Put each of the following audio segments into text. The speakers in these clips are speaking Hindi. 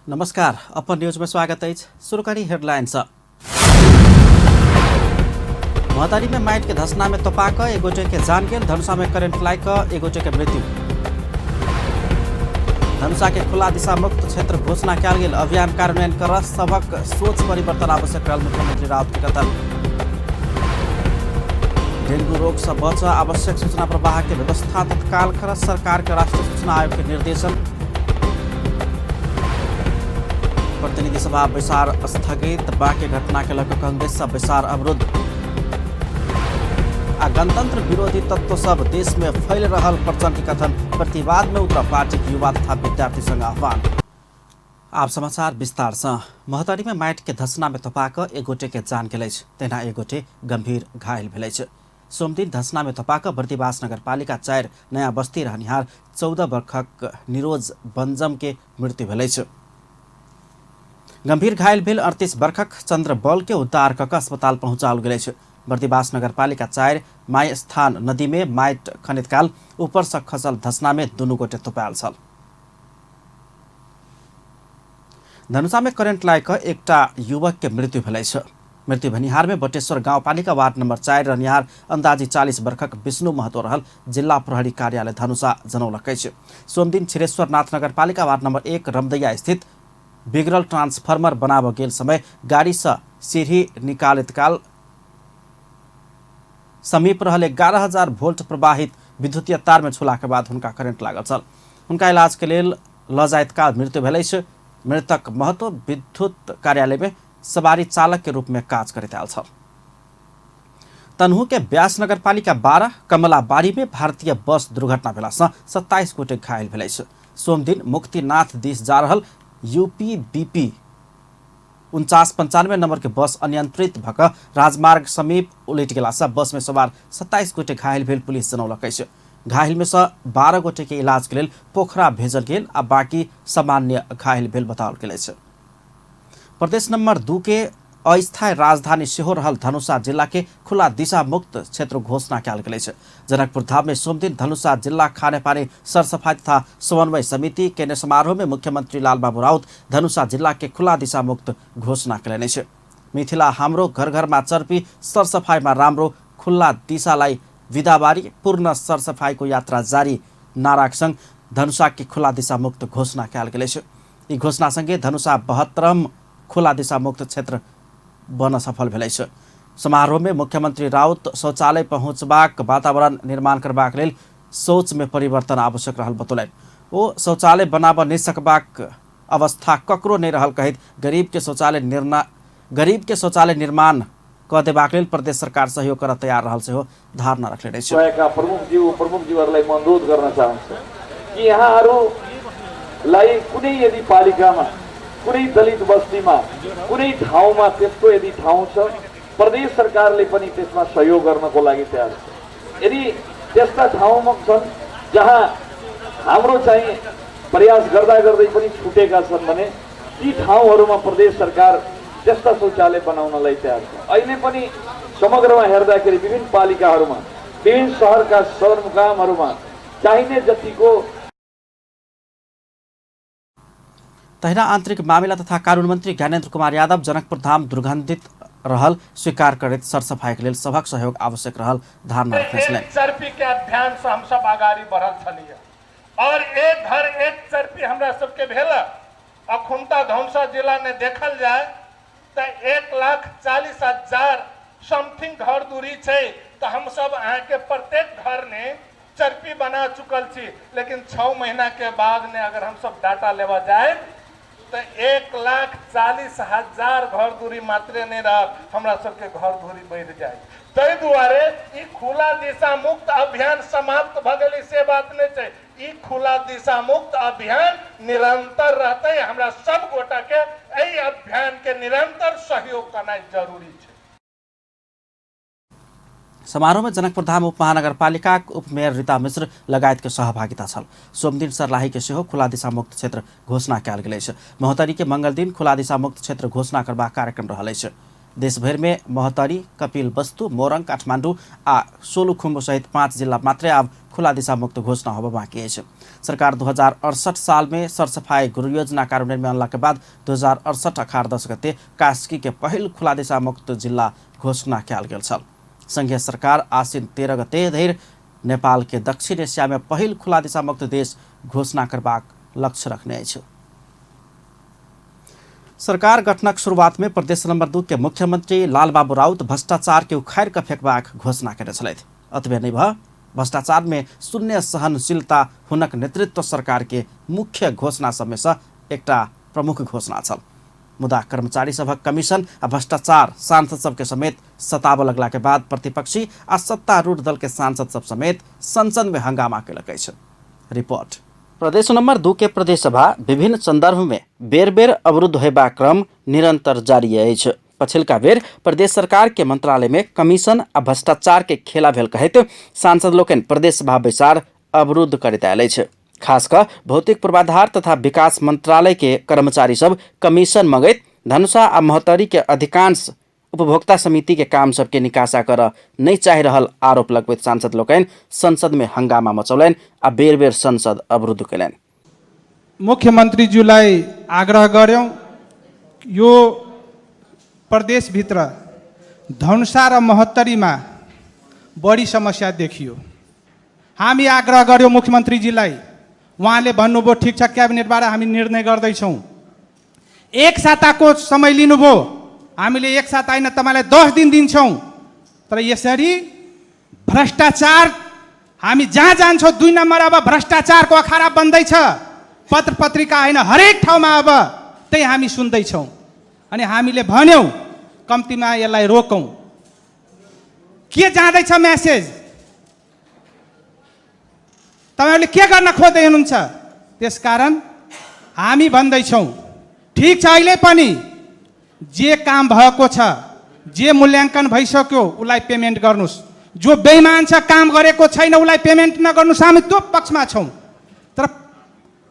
नमस्कार, अपन न्यूज में स्वागत है। सुरकारी हेडलाइंस। महतारी में माइट के धसना में तपाक एगोटे के जान गेल, धनुषा में करेंट लाइक एगोटे के मृत्यु। धनुषा के खुला दिशा मुक्त क्षेत्र घोषणा किया गेल, अभियान कार्यान्वयन कर सबक सोच परिवर्तन आवश्यक रहल, मुख्यमंत्री राउत के कथन। डेंगू रोग से बच आवश्यक सूचना प्रवाह के व्यवस्था तत्काल कर सरकार के राष्ट्रीय सूचना आयोग के निर्देशन। प्रतिनिधि सभा बैसार स्थगित, बाकी घटना के लग कांग्रेस से बैसार अवरुद्ध। गणतंत्र विरोधी तत्व सब देश में फैल रहल, प्रचंड के कथन। प्रतिवाद में उतर पार्टी के युवा तथा विद्यार्थी संघ आह्वान। आप समाचार विस्तार से। महतारी में माइट के धसना में तपाक एगोटे के जान गेल, तेना एगोटे गंभीर घायल भेल। सोमदिन धसना में तपाक बर्दिवास नगरपालिका 4 नया बस्ती रहनिहार 14 वर्षक निरोज बंजम के मृत्यु भेल। गंभीर घायल भेल 38 वर्षक चंद्र बल के उद्धार कऽ अस्पताल पहुंचाओल गेल। बर्दिवास नगरपालिका 4 माई स्थान नदी में माइट खनित काल ऊपर से खसल धसना में दुनू गोटे तुपायल छल। धनुषा में करेंट लायक एकटा युवक के मृत्यु भेल। मृत्यु भेनिहार में बटेश्वर गाउँपालिका वार्ड नंबर 4 रहनिहार अंदाजी 40 वर्षक विष्णु महतो रहल, जिल्ला प्रहरी कार्यालय धनुषा जनौलकै। सोमदिन छिरेश्वरनाथ नगरपालिका वार्ड नंबर 1 रमदैया स्थित बिगड़ल ट्रांसफार्मर बनाब गेल समय गाड़ी से सीढ़ी निकालत काल समीप रहल 11,000 वोल्ट प्रवाहित विद्युतीय तार में छुला के बाद हुनका करेंट लागल छल। हुनका इलाज के लेल ल जाइत काल मृत्यु भेल। मृतक महतो विद्युत कार्यालय में सवारी चालक के रूप में काज करैत आयल छल। तनहु के ब्यास नगरपालिका 12 कमलाबाड़ी में भारतीय बस दुर्घटना भेला से 27 गोटे घायल भेल। सोमदिन मुक्तिनाथ दिस जा रहल यूपी बीपी 4995 नंबर के बस अनियंत्रित भक राजमार्ग समीप उलट गेला से बस में सवार 27 गोटे घायल भेल, पुलिस जनौलकै। घायल में से 12 गोटे के इलाज के लेल पोखरा भेजल गेल आ बाकी सामान्य घायल भेल बताओल गेल। प्रदेश नंबर 2 के अस्थायी राजधानी सेहो रहल धनुषा जिला के खुला दिशा मुक्त क्षेत्र घोषणा किया गेल। जनकपुर धाम में सोमदिन धनुषा जिला खाने पानी सरसफाई तथा समन्वय समिति केन्द्र समारोह में मुख्यमंत्री लालबाबू राउत धनुषा जिला के खुला दिशा मुक्त घोषणा करेने छे। मिथिला हाम्रो घर घर में चर्पी सरसफाई में राम्रो, खुला दिशालाई विदाबारी, पूर्ण सरसफाई को यात्रा जारी नाराक संग धनुषा की खुला दिशा मुक्त घोषणा किया गेल। यी घोषणा संगे धनुषा 72 खुला दिशा मुक्त क्षेत्र बन सफल भेल। समारोह में मुख्यमंत्री राउत शौचालय पहुँचबाक वातावरण निर्माण करबाक लेल सोच में परिवर्तन आवश्यक रहल बतौलनि। ओ शौचालय बनाब नहि सकबाक अवस्था ककरो नहीं रहल कहैत गरीब के शौचालय निर्माण क देबाक लेल प्रदेश सरकार सहयोग कर तैयार रहल सेहो धारणा रखले छै। प्रमुखज्यूहरूलाई म अनुरोध गर्न चाहन्छु कि यहाँहरूलाई कुनै यदि पालिकामा कुनै दलित बस्तीमा कुनै ठाउँमा त्यस्तो यदि ठाउँ छ, प्रदेश सरकारले पनि त्यसमा सहयोग गर्नको लागि तयार छ। यदि त्यस्ता ठाउँमा छन् जहाँ हाम्रो चाहिँ प्रयास गर्दा गर्दै पनि छुटेका छन् भने ती ठाउँहरूमा प्रदेश सरकार त्यस्ता शौचालय बनाउनलाई तयार छ। अहिले पनि समग्रमा हेर्दाखेरि विभिन्न पालिकाहरूमा, विभिन्न शहरका सदरमुकामहरूमा चाहिने जतिको तहिना आंतरिक मामिला तथा कानून मंत्री ज्ञानेन्द्र कुमार यादव जनकपुर धाम दुर्गंधित रहल स्वीकार करैत सरसफाई के लेल सभक सहयोग आवश्यक रहल धारणा रखने छलनि। चर्पी के अभियान से हम सब आगाड़ी बढ़ल छलिए और एक घर एक चर्पी हमरा सबके भेल। अखुनता धनुषा जिला ने देखल जाए तो 1,40,000 समथिंग घर दूरी छै, तो हम सब अहाँ के प्रत्येक घर ने चर्पी बना चुकल छी। लेकिन 6 महीना के बाद ने अगर हम सब डाटा लेवा जाए तो 1,40,000 घर दूरी मात्रे नहीं रह, हमरा सबके घर दूरी बढ़ जाए। ताहि दुआरे ई खुला दिशा मुक्त अभियान समाप्त भ गेलै से बात नहीं छै। ई खुला दिशा मुक्त अभियान निरंतर रहते। हमरा सब गोटा के एहि अभियान के निरंतर सहयोग करना जरूरी छै। समारोह में जनकपुर धाम उपमहानगरपालिका उपमेयर रीता मिश्र लगायत के सहभागिता छल। सोमदिन सर्लाही के सेहो खुला दिशा मुक्त क्षेत्र घोषणा कयल गेल। महोत्तरी के मंगल दिन खुला दिशा मुक्त क्षेत्र घोषणा करबाक कार्यक्रम रहल। देशभर में महतरी, कपिलवस्तु, मोरङ, काठमाडौँ आ सोलुखुम्बु सहित 5 जिल्ला मात्रै अब खुला दिशामुक्त घोषणा होब बाँकी है। सरकार 2068 साल में सरसफाई गुरु योजना कार्यान्वयन में अनला के बाद 2068 अखाड़ 10 गते कास्की के पहिल खुला दिशामुक्त जिल्ला घोषणा कयल गेल छल। संघीय सरकार आसिन 13 गते धरि नेपाल के दक्षिण एशिया में पहिल खुला दिशामुक्त देश घोषणा करबाक लक्ष्य रखने अछि। सरकार गठनक शुरुआत में प्रदेश नंबर 2 के मुख्यमंत्री लालबाबू राउत भ्रष्टाचार के उखाड़ कर फेंकबाक घोषणा करे छलथि। अतबे नहीं भ भ्रष्टाचार में शून्य सहनशीलता हुनक नेतृत्व सरकार के मुख्य घोषणा सब में से एकटा प्रमुख घोषणा छल। मुदा कर्मचारी सभक कमीशन आ भ्रष्टाचार सांसद सबके समेत सताब लगला के बाद प्रतिपक्षी आ सत्तारूढ़ दल के सांसद सब समेत संसद में हंगामा केलक अछि। रिपोर्ट। प्रदेश नंबर 2 के प्रदेश सभा विभिन्न संदर्भ में बेर बेर अवरुद्ध होयबाक क्रम निरंतर जारी अछि। पछिलका बेर प्रदेश सरकार के मंत्रालय में कमीशन आ भ्रष्टाचार के खेला भेल कहैत सांसद लोकनि प्रदेश सभा बैसार अवरुद्ध करैत आयल अछि। खासकर भौतिक पूर्वाधार तथा विकास मंत्रालय के कर्मचारी सब कमीशन मंगैत धनुषा आ महतरी के अधिकांश उपभोक्ता समिति के काम सबके निकासा कर नहीं चाहि रहल आरोप लगबैत सांसद लोकनि संसद में हंगामा मचौलनि आ बेर बेर संसद अवरुद्ध कयलनि। मुख्यमन्त्रीज्यूलाई आग्रह गर्यौं यो प्रदेशभित्र धनुषा र महत्तरीमा बढी समस्या देखियो। हामी आग्रह गर्यौं मुख्यमन्त्रीजीलाई, उहाँले भन्नुभयो ठिक छ क्याबिनेटबाट हामी निर्णय गर्दैछौँ। एक साताको समय लिनुभयो, हामीले एक साता होइन तपाईँलाई 10 दिन दिन्छौँ। तर यसरी भ्रष्टाचार हामी जहाँ जान्छौँ 2 नम्बर अब भ्रष्टाचारको अखाडा बन्दैछ। पत्र पत्रिका होइन हरेक ठाउँमा अब त्यही हामी सुन्दैछौँ। अनि हामीले भन्यौँ कम्तीमा यसलाई रोकौँ। के जाँदैछ मेसेज? तपाईहरुले के गर्न खोज्दै हुनुहुन्छ? त्यसकारण हामी भन्दैछौँ ठीक छ, अहिले पनि जे काम भएको छ, जे मूल्याङ्कन भइसक्यो उसलाई पेमेन्ट गर्नुस्। जो बेइमान छ, काम गरेको छैन उसलाई पेमेन्ट नगर्नुस्। हामी त्यो पक्षमा छौँ। तर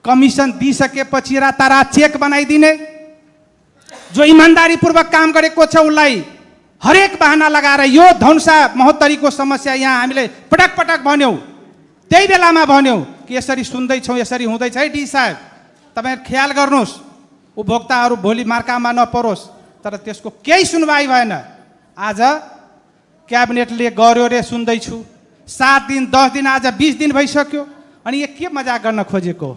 कमिसन दिइसकेपछि रातारात चेक बनाइदिने, जो इमान्दारीपूर्वक काम गरेको छ उसलाई हरेक बहाना लगाएर यो धनुषा महोत्तरीको समस्या यहाँ हामीले पटक पटक भन्यौँ। त्यही बेलामा भन्यौँ कि यसरी सुन्दैछौँ, यसरी हुँदैछ है डी साहब, तपाईहरु ख्याल गर्नुहोस्, उपभोक्ताहरू भोलि मार्कामा नपरोस्। तर त्यसको केही सुनवाई भएन। आज क्याबिनेटले गर्यो रे सुन्दैछु, 7 दिन 10 दिन आज 20 दिन भइसक्यो। अनि यो के मजाक गर्न खोजेको?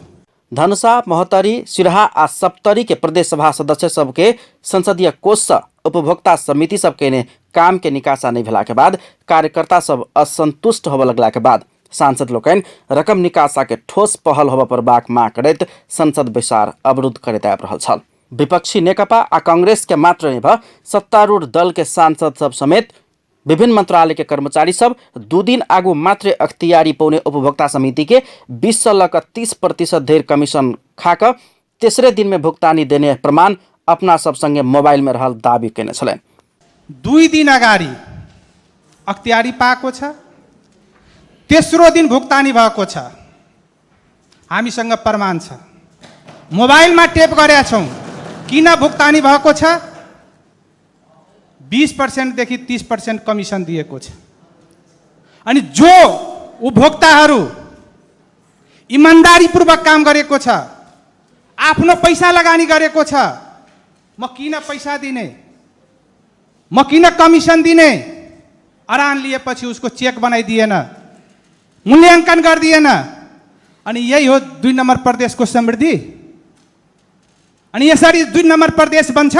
धनुषा, महतरी, सिराहा आ सप्तरी के प्रदेश सभा सदस्य सबके संसदीय कोष से उपभोक्ता समिति सबके ने काम के निकासा नहीं भेला के बाद कार्यकर्ता सब असंतुष्ट होबे लगला के बाद सांसद लोकनि रकम निकासा के ठोस पहल होबा पर बाक माग करैत संसद बैसार अवरुद्ध करैत आबि रहल छल। विपक्षी नेकपा आ कांग्रेस के मात्र नहीं भ सत्तारूढ़ दल के सांसद सब समेत विभिन्न मंत्रालय के कर्मचारी सब 2 दिन आगू मात्र अख्तियारी पौने उपभोक्ता समिति के 20 से लग 30% धेर कमीशन खाक तेसरे दिन में भुगतानी देने प्रमाण अपना सब संगे मोबाइल में रहल दावी केने छलैन। 2 दिन अगाडि अख्तियारी पाएको छ, तेस्रो दिन भुक्तानी भएको छ। हामीसँग प्रमाण छ, मोबाइलमा टेप गरेका छौँ। किन भुक्तानी भएको छ? 20% देखि 30% कमिसन दिएको छ। अनि जो उपभोक्ताहरू इमान्दारीपूर्वक काम गरेको छ, आफ्नो पैसा लगानी गरेको छ, म किन पैसा दिने, म किन कमिसन दिने? अरान लिएपछि उसको चेक बनाइदिएन, मूल्याङ्कन गरिदिएन। अनि यही हो 2 नम्बर प्रदेशको समृद्धि। अनि यसरी 2 नम्बर प्रदेश बन्छ।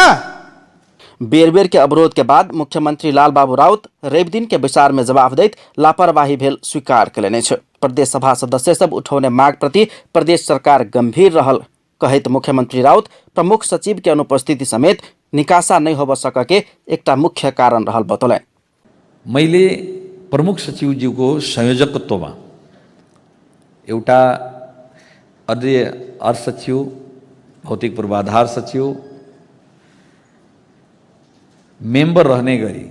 बेर बेर के अवरोध के बाद मुख्यमंत्री लालबाबू राउत रवि दिन के बैसार में जवाब दैत लापरवाही भेल स्वीकार कयलनि छ। प्रदेश सभा सदस्य सब उठौने माग प्रति प्रदेश सरकार गंभीर रहल कहैत मुख्यमंत्री राउत प्रमुख सचिव के अनुपस्थिति समेत निकासा नहीं होब सकके एकटा मुख्य कारण रहल बतौलनि। मैले प्रमुख सचिवज्यूको संयोजकत्वमा एउटा अर्थ सचिव, भौतिक पूर्वाधार सचिव, मेम्बर रहने गरी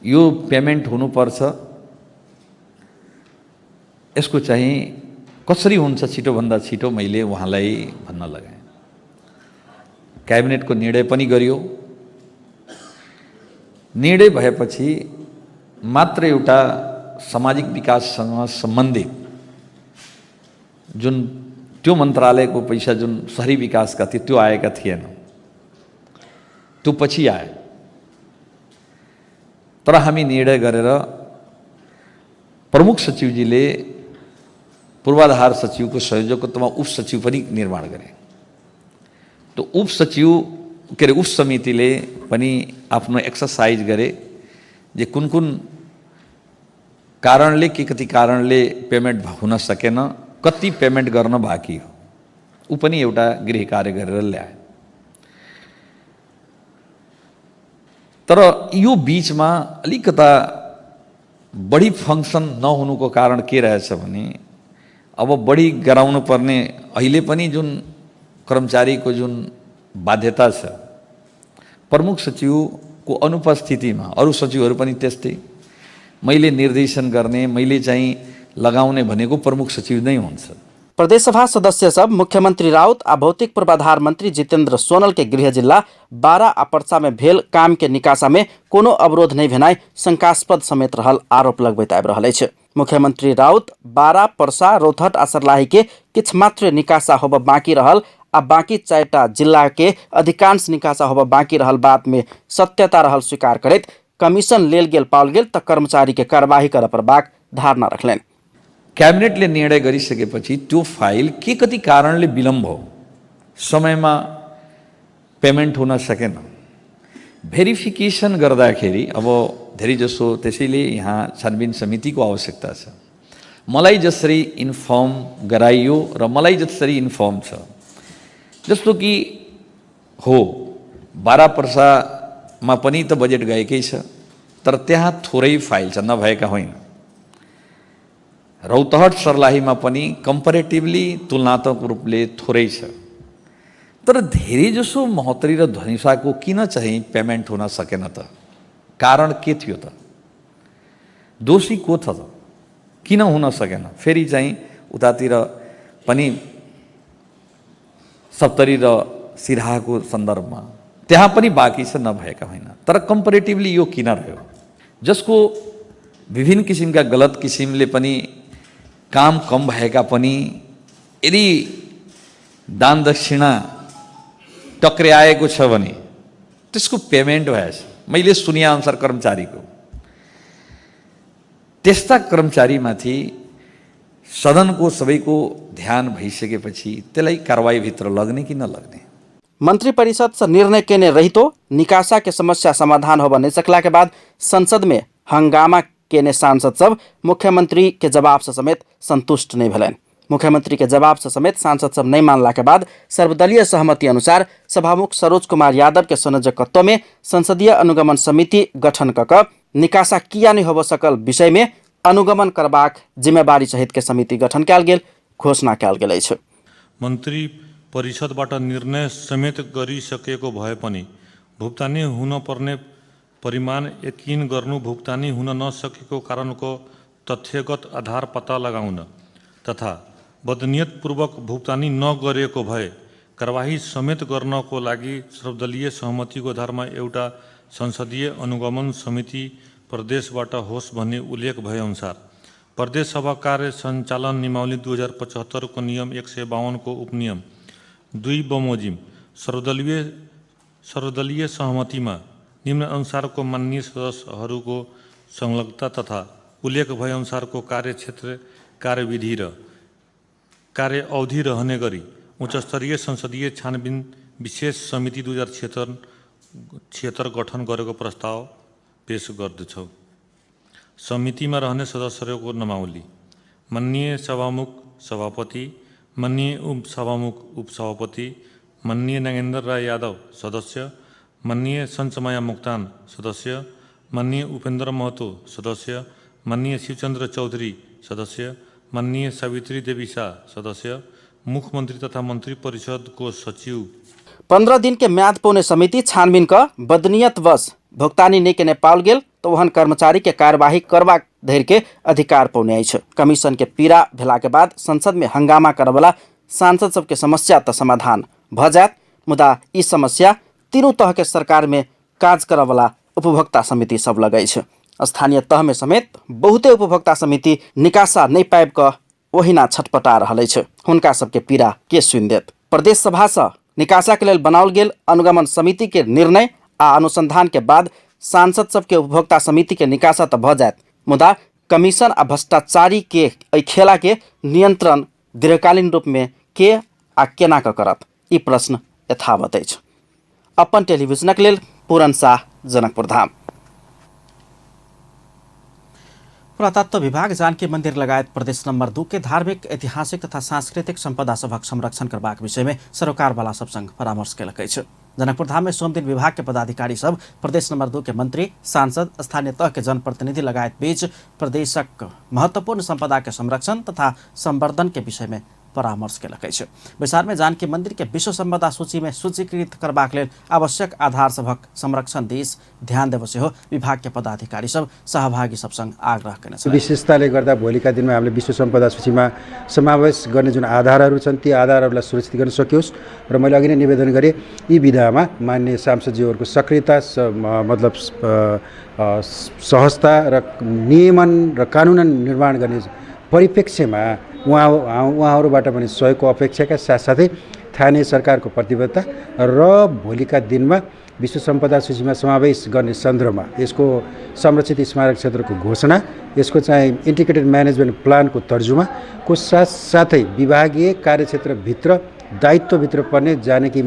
यो पेमेन्ट हुनुपर्छ, यसको चाहिँ कसरी हुन्छ छिटोभन्दा छिटो मैले उहाँलाई भन्न लगाएँ। क्याबिनेटको निर्णय पनि गरियो। निर्णय भएपछि मात्र एउटा सामाजिक विकाससँग सम्बन्धित जुन त्यो मन्त्रालयको पैसा जुन शहरी विकासका थियो त्यो आएका थिएन, त्यो पछि आयो। तर हामी निर्णय गरेर प्रमुख सचिवजीले पूर्वाधार सचिवको संयोजकत्वमा उप सचिव पनि निर्माण गरे। त्यो उप सचिव के अरे उप समितिले पनि आफ्नो एक्सरसाइज गरे जे कुन कुन कारणले के कति कारणले पेमेन्ट हुन सकेन, कति पेमेन्ट गर्न बाँकी हो, ऊ पनि एउटा गृह कार्य गरेर ल्याए। तर यो बीचमा अलिकता बढी फङ्सन नहुनुको कारण के रहेछ भने अब बढी गराउनु पर्ने अहिले पनि जुन कर्मचारीको जुन बाध्यता छ, प्रमुख सचिवको अनुपस्थितिमा अरू सचिवहरू पनि त्यस्तै, मैले निर्देशन गर्ने, मैले चाहिँ लगाउने भनेको प्रमुख सचिव नै हुन्छ। प्रदेशसभा सदस्य सब मुख्यमंत्री राउत आ भौतिक पूर्वाधार मंत्री जितेंद्र सोनल के गृह जिला बारा आ पर्सा में भेल काम के निकासा में कोनो अवरोध नहीं भेनाई शंकास्पद समेत रहल आरोप लगबैत आबि रहल अछि। मुख्यमंत्री राउत बारा, पर्सा, रौतहट आ सर्लाही के किछ मात्र निकासा होब बाँकी रहल आ बाँकी 4टा जिला के अधिकांश निकासा होब बाँकी रहल बात में सत्यता रहल स्वीकार करैत कमीशन लेल गेल पाओल गेल त कर्मचारी के कार्यवाही कर परबाक धारणा रखलनि। क्याबिनेटले निर्णय गरिसकेपछि त्यो फाइल के कति कारणले विलम्ब हो, समयमा पेमेन्ट हुन सकेन, भेरिफिकेसन गर्दाखेरि अब धेरैजसो त्यसैले यहाँ छानबिन समितिको आवश्यकता छ। मलाई जसरी इन्फर्म गराइयो र मलाई जसरी इन्फर्म छ, जस्तो कि हो बारा पर्सामा पनि त बजेट गएकै छ, तर त्यहाँ थोरै फाइल छ, नभएका होइन। रौतहट सर्लाहीमा पनि कम्पेरेटिभली तुलनात्मक रूपले थोरै छ, तर धेरैजसो महोत्तरी र धनुषाको किन चाहिँ पेमेन्ट हुन सकेन त? कारण के थियो त? दोषी को छ त? किन हुन सकेन? फेरि चाहिँ उतातिर पनि सप्तरी र सिराहाको सन्दर्भमा त्यहाँ पनि बाँकी छ, नभएका होइन। तर कम्पेरेटिभली यो किन रह्यो? जसको विभिन्न किसिमका गलत किसिमले पनि काम कम भएका पनि यदि दान दक्षिणा टक्र्याएको छ भने त्यसको पेमेन्ट भएछ। मैले सुने अनुसार कर्मचारीको त्यस्ता कर्मचारीमाथि सदनको सबैको ध्यान भइसकेपछि त्यसलाई कारवाहीभित्र लग्ने कि नलग्ने? मंत्री परिषद से निर्णय केने रहितो निकासा के समस्या समाधान होब नहीं सकला के बाद संसद में हंगामा केने सांसद सब मुख्यमंत्री के जवाब से समेत संतुष्ट नहीं भेलन। मुख्यमंत्री के जवाब से समेत सांसद सब नहीं मानला के बाद सर्वदलीय सहमति अनुसार सभामुख सरोज कुमार यादव के संयोजकत्व में संसदीय अनुगमन समिति गठन क निकासा किया नहीं होब सकल विषय में अनुगमन करबाक जिम्मेवारी सहित के समिति गठन कयल गेल घोषणा कयल गेल अछि। मन्त्री परिषदबाट निर्णय समेत गरिसकेको भए पनि भुक्तानी हुन पर्ने परिमाण यकिन गर्नु, भुक्तानी हुन नसकेको कारणको तथ्यगत आधार पत्ता लगाउन तथा बदनियतपूर्वक भुक्तानी नगरेको भए कारबाही समेत गर्नको लागि सर्वदलीय सहमतिको आधारमा एउटा संसदीय अनुगमन समिति प्रदेशबाट होस् भन्ने उल्लेख भए अनुसार प्रदेश सभा कार्य सञ्चालन नियमावली 2075 को नियम 152 को उपनियम 2 बमोजिम सर्वदलीय सहमतिमा निम्न अनुसारको माननीय सदस्यहरूको संलग्नता तथा उल्लेख भए अनुसारको कार्यक्षेत्र, कार्यविधि र कार्य अवधि रहने गरी उच्चस्तरीय संसदीय छानबिन विशेष समिति 2076 गठन गरेको प्रस्ताव पेश गर्दछौँ। समितिमा रहने सदस्यहरूको नामावली: माननीय सभामुख सभापति, माननीय उपसभामुख उपसभापति, माननीय नागेन्द्र राय यादव सदस्य, माननीय सञ्चमाया मोक्तान सदस्य, माननीय उपेन्द्र महतो सदस्य, माननीय शिवचन्द्र चौधरी सदस्य, माननीय सावित्री देवी शाह सदस्य, मुख्यमंत्री तथा मंत्री परिषद को सचिव। 15 दिन के म्याद पौने समिति छानबीन का बदनीयत वश भुगतानी नहीं के पाओल गेल तो वहन कर्मचारी के कार्यवाही करवा धैर के अधिकार पौने अछि। कमीशन के पीड़ा भेला के बाद संसद में हंगामा करवला सांसद सबके समस्या त समाधान भ जात, मुदा ई समस्या तीनों तह के सरकार में काज करवला उपभोक्ता समिति सब लगै छ। स्थानीय तह में समेत बहुते उपभोक्ता समिति निकासा नहीं पाइब क ओहिना छटपटा रहलै छ। हुनका सबके पीड़ा के सुनि देत। प्रदेश सभा से निकासा के लेल बनाओल गेल अनुगमन समिति के निर्णय आ अनुसंधान के बाद सांसद सबके उपभोक्ता समिति के निकासा त भ जायत, मुदा कमीशन आ भ्रष्टाचारी के एहि खेला के नियंत्रण दीर्घकालीन रूप में के आ केना क करत, ई प्रश्न यथावत अछि। अपन टेलीविजनक लेल पूरन शाह, जनकपुर धाम। पुरातत्व विभाग जानकी मंदिर लगायत प्रदेश नंबर 2 के धार्मिक, ऐतिहासिक तथा सांस्कृतिक संपदा सभक संरक्षण करबाक विषय में सरोकार वाला सब संग परामर्श केलक अछि। जनकपुर धाम में सोम दिन विभाग के पदाधिकारी सब प्रदेश नंबर 2 के मंत्री, सांसद, स्थानीय तह के जनप्रतिनिधि लगायत बीच प्रदेशक महत्वपूर्ण संपदा के संरक्षण तथा संवर्धन के विषय में परामर्श केलक अछि। बैसार में जानकी मंदिर के विश्व संपदा सूची में सूचीकृत करबाक लेल आवश्यक आधार सभक संरक्षण दिस ध्यान देब सेहो विभाग के पदाधिकारी सब सहभागी सब संग आग्रह केने छन्। विशेषताले गर्दा भोलिका दिनमा हामीले विश्व सम्पदा सूचीमा समावेश गर्ने जुन आधारहरू छन् ती आधारहरूलाई सुरक्षित गर्न सकियोस् र मैले अघि नै निवेदन गरेँ यी विधामा माननीय सांसदज्यूहरूको सक्रियता मतलब सहजता र नियमन र कानुन निर्माण गर्ने परिप्रेक्ष्यमा उहाँहरूबाट पनि सहयोगको अपेक्षाका साथसाथै स्थानीय सरकारको प्रतिबद्धता र भोलिका दिनमा विश्व सम्पदा सूचीमा समावेश गर्ने सन्दर्भमा यसको संरक्षित स्मारक क्षेत्रको घोषणा, यसको चाहिँ इन्टिग्रेटेड म्यानेजमेन्ट प्लानको तर्जुमाको साथसाथै विभागीय कार्यक्षेत्रभित्र दायित्वभित्र पर्ने जानकी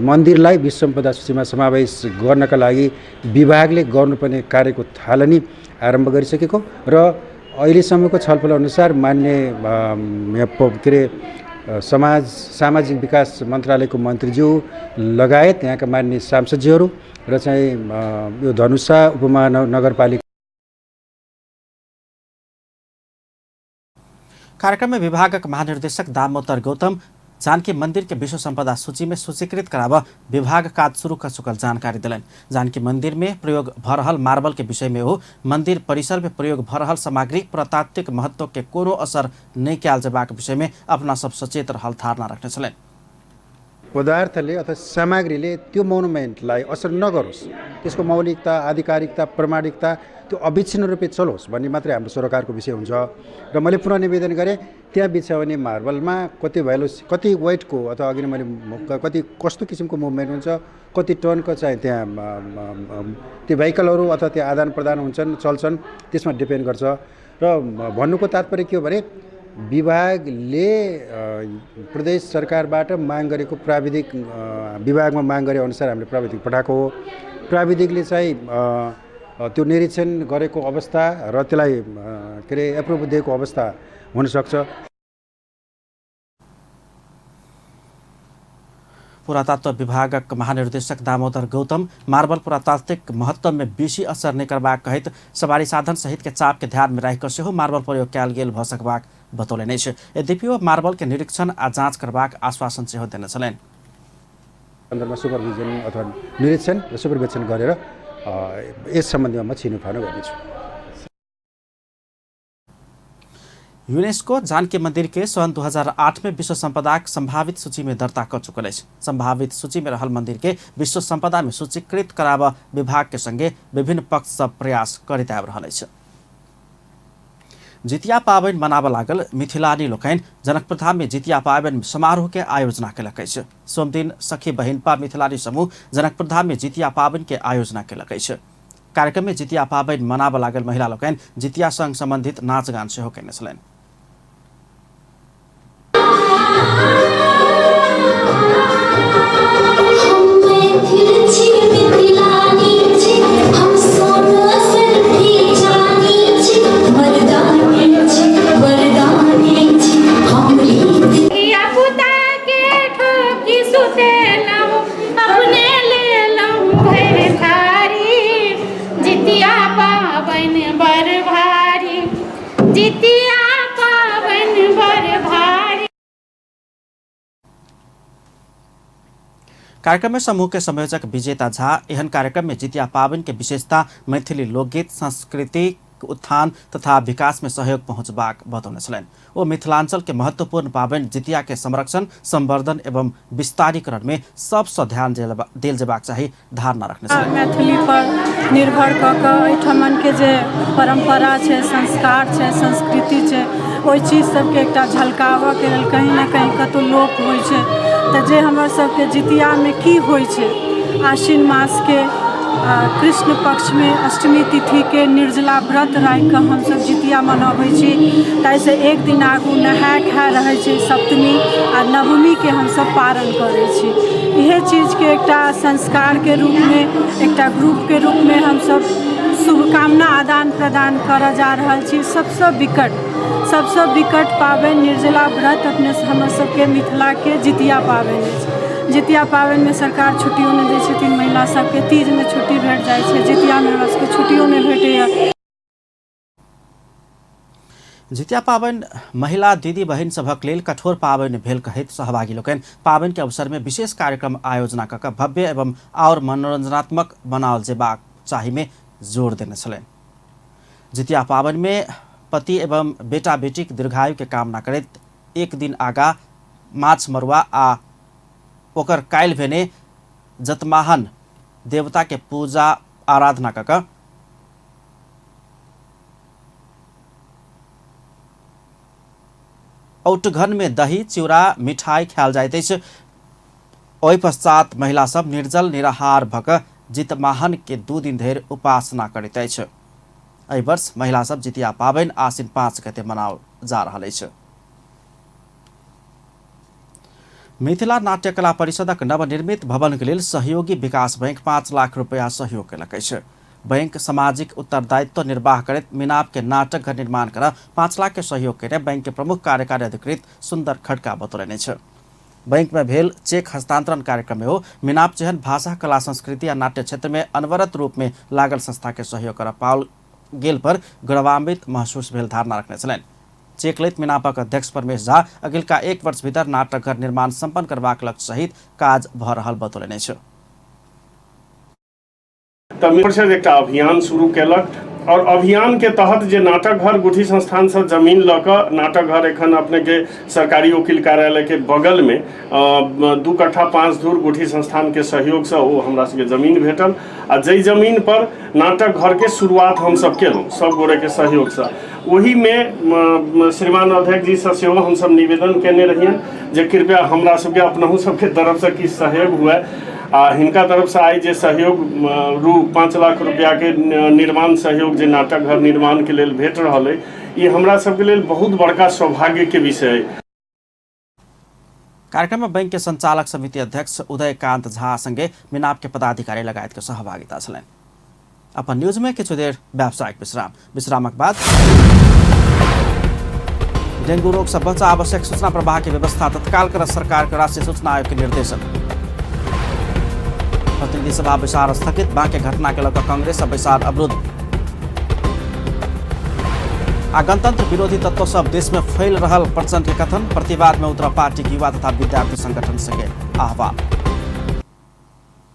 मन्दिरलाई विश्व सम्पदा सूचीमा समावेश गर्नका लागि विभागले गर्नुपर्ने कार्यको थालनी आरम्भ गरिसकेको र अहिलेसम्मको छलफल अनुसार मान्य के अरे सामाजिक विकास मन्त्रालयको मन्त्रीज्यू लगायत यहाँका मान्य सांसदज्यूहरू र चाहिँ यो धनुषा उपमहानगरपालिका। कार्यक्रम में विभागक महानिर्देशक दामोदर गौतम जानकी मंदिर के विश्व संपदा सूची में सूचीकृत कराव विभाग काज शुरू कर चुकल जानकारी दिलन। जानकी मंदिर में प्रयोग भरहल मार्बल के विषय में हो मंदिर परिसर में प्रयोग भरहल सामग्री पुरातात्विक महत्व के कोनो असर नहीं कैल जबाक विषय में अपना सब सचेत रहल धारणा रखने छन्। पदार्थले अथवा सामग्रीले त्यो मोनुमेन्टलाई असर नगरोस्, त्यसको मौलिकता, आधिकारिकता, प्रामाणिकता त्यो अविच्छिन्न रूपले चलोस् भन्ने मात्रै हाम्रो सरोकारको विषय हुन्छ। र मैले पुनः निवेदन गरेँ त्यहाँ बिछाउने मार्बलमा कति वेटको अथवा अघि मैले कस्तो किसिमको मुभमेन्ट हुन्छ, कति टनको चाहिँ त्यहाँ त्यो भेहिकलहरू अथवा त्यो आदान प्रदान हुन्छन् चल्छन् त्यसमा डिपेन्ड गर्छ। र भन्नुको तात्पर्य के हो भने विभागले प्रदेश सरकारबाट माग गरेको प्राविधिक विभागमा माग गरे अनुसार हामीले प्राविधिक पठाएको हो। प्राविधिकले चाहिँ त्यो निरीक्षण गरेको अवस्था र त्यसलाई के अरे एप्रुभ दिएको अवस्था हुनसक्छ। पुरातत्व विभागक महानिर्देशक दामोदर गौतम मार्बल पुरातात्विक महत्व में बेसी असर नहीं करबाक कहैत सवारी साधन सहित के चाप के ध्यान में राखि सेहो मार्बल प्रयोग कैल गेल भ सकबाक बतौलनि अछि। यद्यपि ओ मार्बल के निरीक्षण आ जाँच करबाक आश्वासन सेहो देने छलनि। सन्दर्भमा सुपरभिजन अथवा निरीक्षण र सुपरभिजन गरेर यस सम्बन्धमा म छिनोफानो गर्नेछु। यूनेस्को जानकी मंदिर के सन् 2008 में विश्व संपदा संभावित सूची में दर्ता कर चुकल है। संभावित सूची में रहल मंदिर के विश्व संपदा में सूचीकृत कराव विभाग के संगे विभिन्न पक्ष सब प्रयास करैत आबि रहल अछि। जितिया पाबनि मनाब लागल मिथिलानी लोकनि जनकपुर धाम में जितिया पाबनि समारोह के आयोजना केलक अछि। सोम दिन सखी बहिनपा मिथिलानी समूह जनकपुर धाम में जितिया पाबनि के आयोजना केलक अछि। कार्यक्रम में जितिया पाबनि मनाब लागल महिला लोकनि जितिया संग संबंधित नाच गान सेहो केने छलनि। कार्यक्रम में समूह के संयोजक विजेता झा एहन कार्यक्रम में जितिया पाबनि के विशेषता मैथिली लोकगीत, सांस्कृतिक समाजक उत्थान तथा विकास में सहयोग पहुँचबाक बतौने छलनि। ओ मिथिलांचल के महत्वपूर्ण पाबनि जितिया के संरक्षण, संवर्धन एवं विस्तारीकरण में सबसे ध्यान देल जेबाक चाही धारणा रखने छलनि। मैथिली पर निर्भर कऽ कऽ एहिठमन के जे परंपरा छै, संस्कार छै, संस्कृति छै, ओहि चीज सबके एकटा झलकावऽ के लेल कहीं ना कहीं कतौ लोप होइ छै। तऽ जे हमर सबके जितिया में की होइ छै, आश्विन मास के कृष्ण पक्ष में अष्टमी तिथि के निर्जला व्रत राखि कऽ हमसब जितिया मनबै छी। ताहिसँ एक दिन आगू नहाय खाय रहै छै सप्तमी आ नवमी के हमसब पारण करै छी। इहे चीज के एकटा संस्कार के रूप में, एकटा ग्रुप के रूप में हमसब शुभकामना आदान प्रदान करऽ जा रहल छी। सबसँ विकट पाबनि निर्जला व्रत अपने हमर सबके मिथिला के जितिया पाबनि अछि। जितिया पाबनि में सरकार छुट्टियो नहि दै छथिन महिला सबके। तीज में छुट्टी भेट जाइ छै, जितिया में हमरा सबके छुट्टियो नहि भेटैया। जितिया पाबनि महिला दीदी बहिन सभक लेल कठोर पाबनि भेल कहैत सहभागी लोकनि पाबनि के अवसर में विशेष कार्यक्रम आयोजना कऽ भव्य एवं और मनोरंजनात्मक बनाओल जेबाक चाही में जोड़ देने छलनि। जितिया पाबनि में पति एवं बेटा बेटी के दीर्घायु के कामना करैत एक दिन आगा माछ मरुआ आ ओकर काल्हि भेने जतमाहन देवता के पूजा आराधना कऽ औटघन में दही चिउरा मिठाई खायल जाइत अछि। ओहि पश्चात महिला सब निर्जल निराहार भऽ कऽ जितमाहन के 2 दिन धरि उपासना करैत अछि। एहि वर्ष महिला सब जितिया पाबनि आश्विन 5 गते मनाओल जा रहल अछि। मिथिला नाट्य कला परिषदक नवनिर्मित भवन के लेल सहयोगी विकास बैंक 5 लाख रुपया सहयोग केलक अछि। बैंक सामाजिक उत्तरदायित्व निर्वाह करैत मिनाप के नाटक घर निर्माण कर 5 लाख के सहयोग करे बैंक के प्रमुख कार्यकारी अधिकृत सुन्दर खड्का बतौलनि अछि। बैंक में भेल चेक हस्तांतरण कार्यक्रम में हो मिनाप जेहन भाषा, कला, संस्कृति आ नाट्य क्षेत्र में अनवरत रूप में लागल संस्था के सहयोग कर पाओल गेल पर गौरवान्वित महसूस भेल धारणा रखने छलनि। चेक लैत मिनापक अध्यक्ष परमेश झा अगिलका 1 वर्ष भीतर नाटक घर निर्माण संपन्न करबाक लक्ष्य सहित काज भऽ रहल बतौलनि अछि। परिषद एक अभियान शुरू केलक और अभियान के तहत जे नाटक घर गुठी संस्थान से जमीन लऽ कऽ नाटक घर एखन अपने के सरकारी वकील कार्यालय के बगल में 2 कट्ठा 5 धूर गुठी संस्थान के सहयोग से वो हमरा सबके जमीन भेटल आ जई जमीन पर नाटक घर के शुरुआत हम सब केलहुँ सब गोरे के सहयोग से। वही में श्रीमान अध्यक्ष जी से सेहो हम सब निवेदन केने रहियन जे कृपया हमरा सबके अपनहु सबके तरफ से किछु सहयोग हुए आ हिनका तरफ से आई जे सहयोग रू 5 लाख रुपया के निर्माण सहयोग जे नाटक घर निर्माण के लेल भेट रहल है, ये हमरा सबके लेल बहुत बड़का सौभाग्य के विषय है। कार्यक्रम में बैंक के संचालक समिति अध्यक्ष उदयकांत झा संगे मिनाप के पदाधिकारी लगायत के सहभागिता छलनि। अपन न्यूज में किछु देर व्यावसायिक विश्रामक बाद डेंगू रोग से बचा आवश्यक सूचना प्रवाह की व्यवस्था तत्काल कर सरकार के राष्ट्रीय सूचना आयोग के निर्देशन। प्रतिनिधि सभा बैसार स्थगित, बाँके घटना के लऽ कांग्रेस आ बैसार अवरुद्ध। आ गणतंत्र विरोधी तत्व सब देश में फैल रहल प्रचंड के कथन, प्रतिवाद में उतरा पार्टी युवा तथा विद्यार्थी संगठन संगे आह्वान।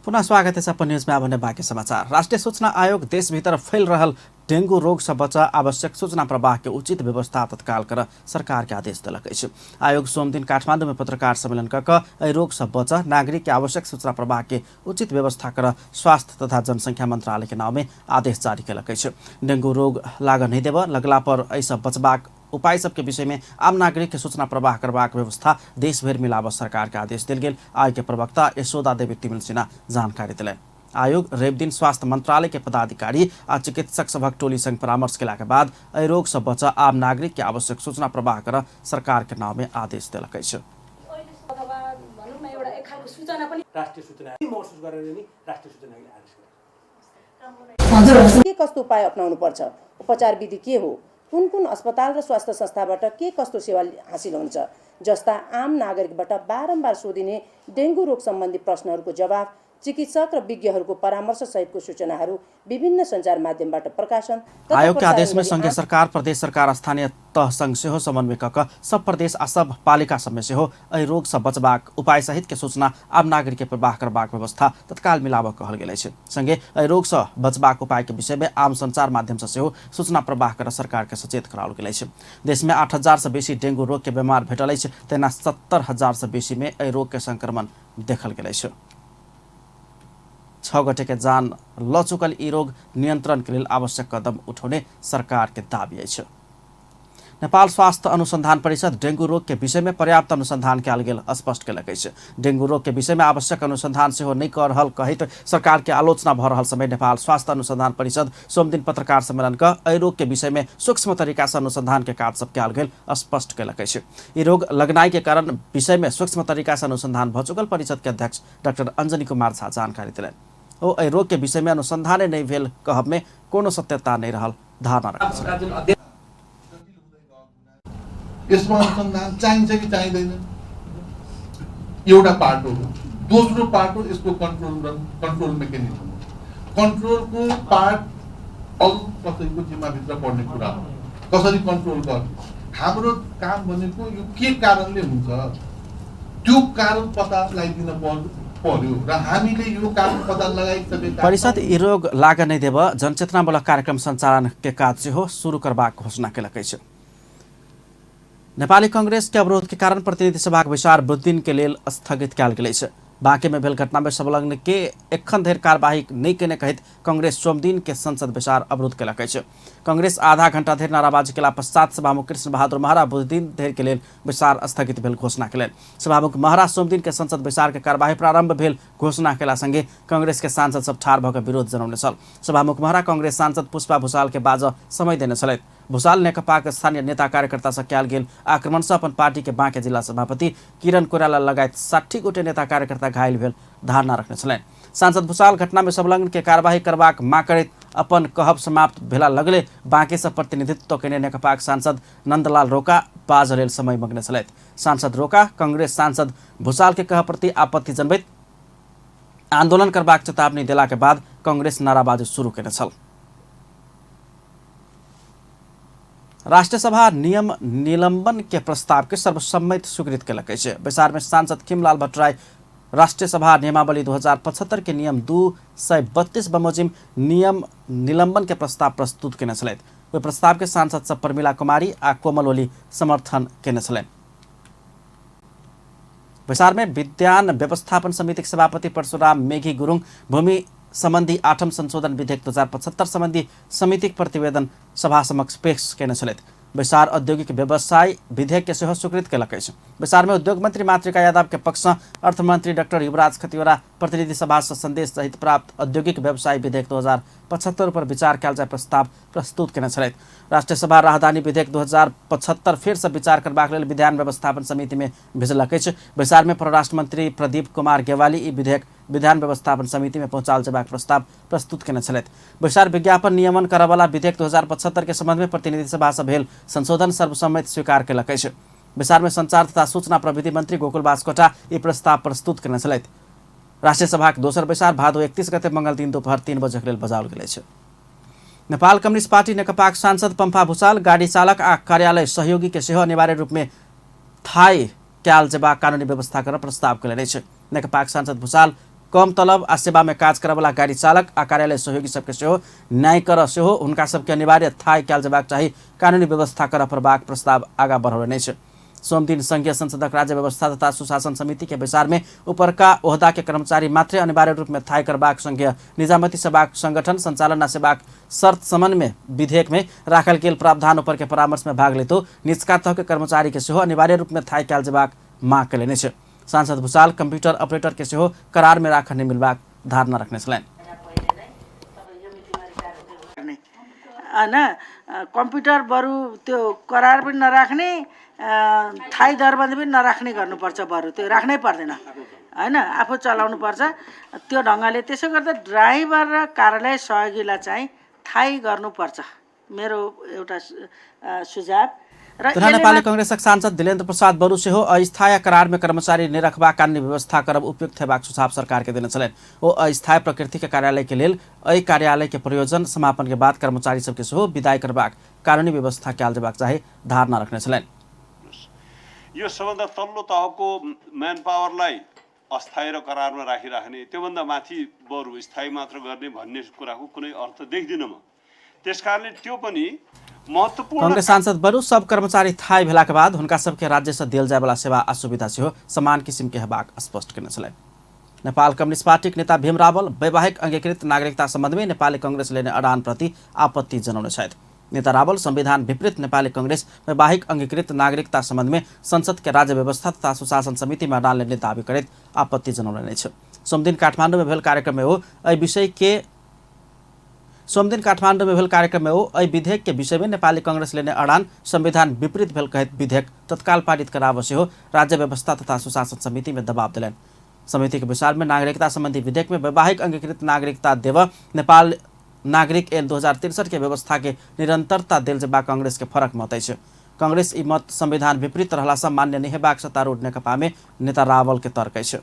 पुनः स्वागत है अपन न्यूज में। अब बाकी समाचार। राष्ट्रीय सूचना आयोग देश भीतर फैल रहल डेंगू रोग से बचा आवश्यक सूचना प्रवाह के उचित व्यवस्था तत्काल कर सरकार के आदेश दिलक अछि। आयोग सोम दिन काठमांडू में पत्रकार सम्मेलन कऽ एहि रोग से बचा नागरिक के आवश्यक सूचना प्रवाह के उचित व्यवस्था कर स्वास्थ्य तथा जनसंख्या मंत्रालय के नाम में आदेश जारी केलक अछि। डेंगू रोग लाग नहीं देबऽ लगला पर एहि बचबाक उपाय सबके विषय में आम नागरिक के सूचना प्रवाह करबाक व्यवस्था देश भर मिलाब सरकार के आदेश दिल गेल। आयोग के प्रवक्ता यशोदा देवी तिमिल सिन्हा जानकारी दिलनि। आयोग रवि दिन स्वास्थ्य मंत्रालय के पदाधिकारी आ चिकित्सक सभक टोली संग परामर्श केला के बाद एहि रोग से बचा आम नागरिक के आवश्यक सूचना प्रवाह कर सरकार के नाम में आदेश दिलक अछि। के कस्तो उपाय अपनाउनु पर्छ, उपचार विधि के हो, कुन अस्पताल र स्वास्थ्य संस्थाबाट के कस्तो सेवा हासिल हुन्छ जस्ता आम नागरिकबाट बारम्बार सोधिने डेंगू रोग सम्बन्धी प्रश्नहरूको जवाफ चिकित्सक र विज्ञहरूको परामर्श सहितको सूचनाहरू विभिन्न सञ्चार माध्यमबाट प्रकाशन तथा आयोग के प्रसारण आदेश में गरी संघीय सरकार, प्रदेश सरकार, स्थानीय तह संघ से हो समन्वय कक सब प्रदेश आ सब पालिका सब से हो एहि रोग से बचबाक उपाय सहित के सूचना आम नागरिक के प्रवाह करबाक व्यवस्था तत्काल मिलाब कहल गेल अछि। संगे एहि रोग से बचबाक उपाय के विषय में आम संचार माध्यम से हो सूचना प्रवाह कर सरकार के सचेत कराओल गेल अछि। देश में 8,000 से बेसी डेंगू रोग के बीमार भेटल अछि, तेना 70,000 से बेसी में एहि रोग के संक्रमण देखल गेल अछि। 6 गते के जान ल चुकल ई रोग नियन्त्रण के लिए आवश्यक कदम उठाउने सरकार के दाबी अछि। नेपाल स्वास्थ्य अनुसंधान परिषद डेंगू रोग के विषय में पर्याप्त अनुसंधान कयल गेल स्पष्ट केलक अछि। डेंगू रोग के विषय में आवश्यक अनुसंधान सेहो नहीं कर रहल कहैत सरकार के आलोचना भ रहल समय नेपाल स्वास्थ्य अनुसंधान परिषद सोम दिन पत्रकार सम्मेलन क एहि रोग के विषय में सूक्ष्म तरीका से अनुसंधान के कार्य सब कयल गेल स्पष्ट केलक अछि। ई रोग लगनाई के कारण विषय में सूक्ष्म तरीका से अनुसंधान भ चुकल परिषद के अध्यक्ष डाक्टर अंजनी कुमार झा जानकारी दिलनि। ओ एहि रोग के विषय में अनुसंधान नहीं भेल कहब में कोनो सत्यता नहीं रहल धारणा रखल। यसमा अनुसन्धान चाहिन्छ कि चाहिँदैन एउटा पार्ट हो। दोस्रो पार्ट हो यसको कन्ट्रोल मेकानिजम। कन्ट्रोलको पार्ट अरू कसैको जिम्माभित्र पर्ने कुरा हो। कसरी कन्ट्रोल गर्ने? हाम्रो काम भनेको यो के कारणले हुन्छ त्यो कारण पत्ता लगाइदिन पर्यो र हामीले यो कारण पत्ता लगाइसकेका परिषद ई रोग लाग नहीं देव जनचेतनामूलक कार्यक्रम संचालन के काज हो शुरू करबाक घोषणा केलक अछि। नेपाली कांग्रेस के अवरोध के कारण प्रतिनिधि सभा के विचार बुध दिन के लिए स्थगित कयल गेल अछि। बाँके में भेल घटना में संलग्न के एखन धरि कार्यवाही नहीं केने कहैत कांग्रेस सोम दिन के संसद विचार अवरोध केलक अछि। कांग्रेस आधा घंटा धरि नाराबाजी केला पश्चात सभामुख कृष्ण बहादुर महरा बुध दिन धरि के लेल विचार स्थगित भेल घोषणा केलनि। सभामुख महरा सोम दिन के संसद विचार के कार्यवाही प्रारंभ भेल घोषणा केला संगे कांग्रेस के सांसद सब ठाड़ भऽ विरोध जनाउने छल। सभामुख महरा कांग्रेस सांसद पुष्पा भूषाल के बाज समय देने छलथि। भूषाल नेकपा के स्थानीय नेता कार्यकर्ता से कयल गेल आक्रमण से अपन पार्टी के बाँके जिला सभापति किरण कोइराला लगायत 60 गोटे नेता कार्यकर्ता घायल भेल धारणा रखने छलनि। सांसद भूषाल घटना में संलग्न के कार्यवाही करबाक माग करैत अपन कहब समाप्त भेला लगले बाँके से प्रतिनिधित्व केने नेकपा के सांसद नंदलाल रोका बाज लेल समय मांगने छलथि। सांसद रोका कांग्रेस सांसद भूषाल के कह प्रति आपत्ति जनबैत आंदोलन करबाक चेतावनी देला के बाद कांग्रेस नाराबाजी शुरू केने छल। राष्ट्रीय सभा नियम निलंबन के प्रस्ताव के सर्वसम्मत स्वीकृत केलक अछि। बैसार में सांसद खिमलाल भट्टराई राष्ट्रीय सभा नियमावली 2075 के नियम 232 बमोजिम नियम निलंबन के प्रस्ताव प्रस्तुत केने छलथि। ओहि प्रस्ताव के सांसद सब प्रमिला कुमारी आ कोमल ओली समर्थन केने छलनि। बैसार में विद्यान व्यवस्थापन समिति के सभापति परशुराम मेघी गुरुङ भूमि सम्बन्धी 8म संशोधन विधेयक 2075 सम्बन्धी समितिक प्रतिवेदन सभा समक्ष पेश केने छलथि। बैसार औद्योगिक व्यवसाय विधेयक के सेहो स्वीकृत केलक अछि। बैसार में उद्योग मंत्री मातृका यादव के पक्ष अर्थमंत्री डाक्टर युवराज खतिवड़ा प्रतिनिधि सभा से संदेश सहित प्राप्त औद्योगिक व्यवसाय विधेयक 2075 पर विचार कयल जाय प्रस्ताव प्रस्तुत केने छलथि। राष्ट्रीय सभा राहदानी विधेयक 2075 फिर से विचार करबाक लेल विधान व्यवस्थापन समिति में भेजलक अछि। बैसार में परराष्ट्र मंत्री प्रदीप कुमार गेवाली ई विधेयक विधान व्यवस्थापन समिति में पहुंचाल जबाक प्रस्ताव प्रस्तुत केने छलथि। बैसार विज्ञापन नियमन करवाला विधेयक 2075 के संबंध में प्रतिनिधि सभा से भेल संशोधन सर्वसम्मत स्वीकार केलक अछि। बैसार में संचार तथा सूचना प्रविधि मंत्री गोकुल बास्कोटा ई प्रस्ताव प्रस्तुत केने छलथि। राष्ट्रीय सभा के दोसर बैसार भादो 31 गते मंगल दिन दोपहर 3 बजे लेल बजाओल गेल अछि। नेपाल कम्युनिस्ट पार्टी नेकपा सांसद पम्फा भूषाल गाड़ी चालक आ कार्यालय सहयोगी के सेहो अनिवार्य रूप में थाई कयल जेबाक कानूनी व्यवस्था कर प्रस्ताव केलनि अछि। नेकपा सांसद भूषाल कम तलब आ सेवा में काज करवला गाड़ी चालक आ कार्यालय सहयोगी सबके सेहो न्याय कर सेहो हुनका सबके अनिवार्य थाई कयल जेबाक चाही कानूनी व्यवस्था कर प्रभाक प्रस्ताव आगा बढ़ौलनि अछि। सोम दिन संघीय संसदक राज्य व्यवस्था तथा सुशासन समिति के विचार में ऊपरका ओहदा के कर्मचारी मात्र अनिवार्य रूप में थाई करबाक संघीय निजामती सेवाक संगठन संचालन आ सेवाक शर्त समन में विधेयक में राखल गेल प्रावधान ऊपर के परामर्श में भाग लेतो निचका तह के कर्मचारी के सेहो अनिवार्य रूप में थाई कयल जेबाक माग केलनि अछि। सांसद भूषाल कंप्यूटर ऑपरेटर के सेहो करार में राखने मिलबाक धारणा रखने छलनि। कंप्यूटर बरु त्यो करार पनि नराख्ने थाई दरबन्दी पनि नराख्ने गर्नुपर्छ। बरु त्यो राख्नै पर्दैन हैन, आफू चलाउनु पर्छ। त्यो ढङ्गले त्यसो गर्दा ड्राइभर र कार्यालय सहयोगीलाई चाहिँ थाई गर्नुपर्छ मेरो एउटा सुझाव। नेपाली कांग्रेसक सांसद दिलेन्द्र प्रसाद बरू से हो अस्थायी करार में कर्मचारी निरखबा कानूनी व्यवस्था करब उपयुक्त हेबाक सुझाव सरकार के देने छलैन। ओ अस्थायी प्रकृति के कार्यालय के लेल अई कार्यालय के प्रयोजन समापन के बाद कर्मचारी सबके सेहो विदाई करबाक कानूनी व्यवस्था कयल जेबाक चाही धारणा रखने छलैन। यो सबभन्दा तल्लो तहको म्यान पावरलाई अस्थायी र करारमा राखिराख्ने त्योभन्दा माथि बरु स्थायी मात्र गर्ने भन्ने कुराको कुनै अर्थ देख्दिनँ म। त्यसकारणले त्यो पनि महत्त्वपूर्ण। कांग्रेस सांसद बरू सब कर्मचारी थाई भेलाका बाद हुनका सबके राज्य से देल जाय वाला सेवा असुविधा से हो समान किसिम के हेबाक स्पष्ट करने छलैन। नेपाल कम्युनिस्ट पार्टी नेता भीम रावल वैवाहिक अंगीकृत नागरिकता सम्बन्ध में नेपाली कांग्रेस लेने अडान प्रति आपत्ति जनाउने छथि। नेता रावल संविधान विपरीत नेपाली कांग्रेस वैवाहिक अंगीकृत नागरिकता सम्बन्ध में संसद के राज्य व्यवस्था तथा सुशासन समिति में अडान लेने दावी करैत आपत्ति जनाउने छ। सोमदिन काठमाडौँ में भेल कार्यक्रम में हो अई विधेयक के विषय में नेपाली कांग्रेस लेने अडान संविधान विपरीत भेल कहत विधेयक तत्काल पारित कराव से हो राज्य व्यवस्था तथा सुशासन समिति में दबाव दिलन। समिति के विचार में नागरिकता संबंधी विधेयक में वैवाहिक अंगीकृत नागरिकता देव नेपाल नागरिक ऐन 2063 के व्यवस्था के निरंतरता देल जेबा कांग्रेस के फरक मत अछि। कांग्रेस ई मत संविधान विपरीत रहला से मान्य नहीं हेबाक सत्तारूढ़ नेकपा में नेता रावल के तर्क अछि।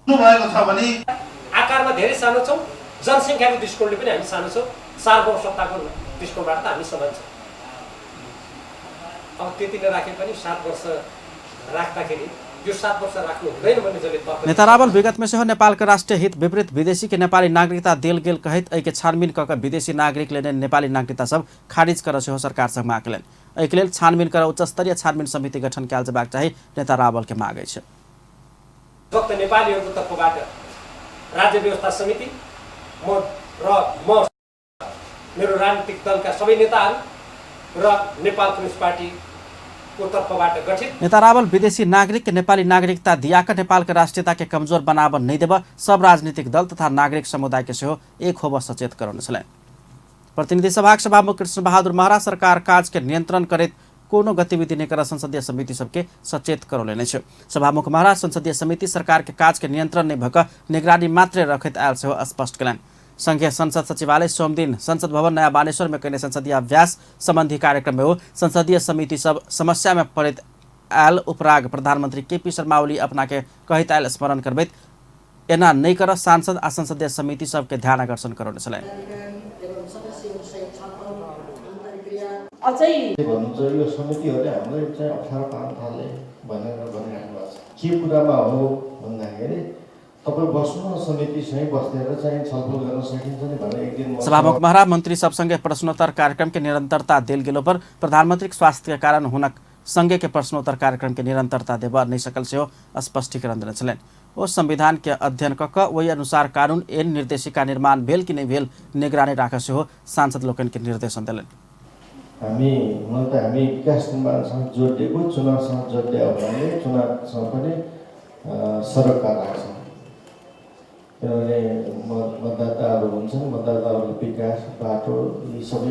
आकारमा धेरै सानो छौं, जनसंख्याको दृष्टिकोणले पनि हामी सानो छौं, सार्वभौमसत्ताको दृष्टिकोणबाट त हामी समान छौं। अब त्यति नै राखे पनि 7 वर्ष राख्दाखेरि यो 7 वर्ष राख्नु हुँदैन भन्ने जले तर्क। नेता रावल विगत में से हो नेपाल का राष्ट्रिय हित विपरीत विदेशी के नेपाली नागरिकता देल गेल कहत एके छानबीन क विदेशी नागरिक लेने नेपाली नागरिकता सब खारिज कर से हो सरकार से माग केलन। एके लेल छानबीन कर उच्च स्तरीय छानबीन समिति गठन कयल जेबाक चाही नेता रावल के माग अछि। फक्त नेपालीहरुको तर्फबाट राज्य व्यवस्था समिति म मेरो राजनीतिक दलका सबै नेताहरू र नेपाल कम्युनिस्ट पार्टी को तर्फबाट गठित। नेता रावल विदेशी नागरिक के नेपाली नागरिकता दियाकर नेपाल के राष्ट्रीयता के कमजोर बनाव नहीं देव सब राजनीतिक दल तथा नागरिक समुदाय के सेहो एक होब सचेत कराउने छलैन। प्रतिनिधि सभाक सभामुख कृष्ण बहादुर महरा सरकार काज के नियंत्रण करैत कोनो गतिविधि नहीं कर संसदीय समिति सबके सचेत करौलेने छ। सभामुख महाराज संसदीय समिति सरकार के काज के नियंत्रण नहीं भक निगरानी मात्र रखत आयल से स्पष्ट कलन। संघीय संसद सचिवालय सोमदिन संसद भवन नया बानेश्वर में कहने संसदीय अभ्यास संबंधी कार्यक्रम में हो संसदीय समिति सब समस्या में पड़ित आयल उपराग प्रधानमंत्री केपी शर्मा ओली अपना के कहत आयल स्मरण करबैत एना नहीं कर सांसद आ संसदीय समिति सबके ध्यान आकर्षण कराउने छलैन। अझै भन्नुहुन्छ यो समितिहरुले हामीलाई चाहिँ अप्ठ्यारो पार्न थाले भनेर भनिराख्नु भएको छ। के कुरामा हो भन्दाखेरि तपाईं बस्नु समितिसँगै बसेर चाहिँ छलफल गर्न सकिन्छ नि भनेर एक दिन सभामुख महाराज मंत्री सब संगे प्रश्नोत्तर कार्यक्रम के निरंतरता देल गेलो पर प्रधानमंत्री स्वास्थ्य के कारण हुनक संगे के प्रश्नोत्तर कार्यक्रम के निरंतरता देव नहीं सकल से हो स्पष्टीकरण देने छलैन। ओ संविधान के अध्ययन क वही अनुसार कानून एन निर्देशिका निर्माण भेल कि नहीं भेल निगरानी राख से हो सांसद लोकन के निर्देशन दिलन। हामी हुन त हामी विकास निर्माणसँग जोडिएको चुनावसँग जोडिए हो भने चुनावसँग पनि सरकार राख्छ।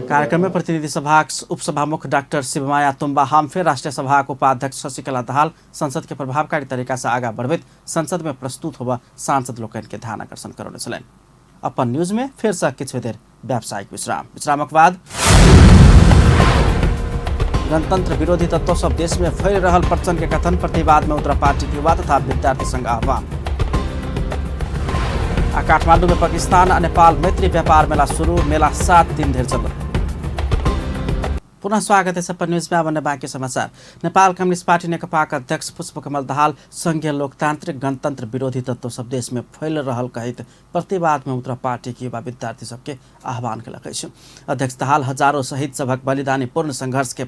कार्यक्रम में प्रतिनिधि सभा उपसभामुख डाक्टर शिवमाया तुम्बा हाम्फे, राष्ट्रीय सभा के उपाध्यक्ष शशिकला दाहाल संसद के प्रभावकारी तरीका से आगा बढ़वित संसद में प्रस्तुत हुआ सांसद लोकन के ध्यान आकर्षण कराउने छलैन। अपन न्यूज में फिर से किछु देर व्यावसायिक विश्रामक बाद गणतंत्र विरोधी तत्व सब देश में फैल रहल प्रचंड के कथन प्रतिवाद में उत्तर पार्टी के युवा तथा विद्यार्थी संघ आह्वान। काठमाडौँ में पाकिस्तान और नेपाल मैत्री व्यापार मेला शुरू, मेला 7 दिन धरि चल। पुनः स्वागत है सपन न्यूज में। अब बाँकी समाचार। नेपाल कम्युनिस्ट पार्टी नेकपाका अध्यक्ष पुष्पकमल दाहाल संघीय लोकतांत्रिक गणतंत्र विरोधी तत्व सब देश में फैल रहल कहित प्रतिवाद में उत्तर पार्टी के युवा विद्यार्थी सबके आह्वान कलक। अध्यक्ष दाहाल हजारों शहीद सबक बलिदानी पूर्ण संघर्ष के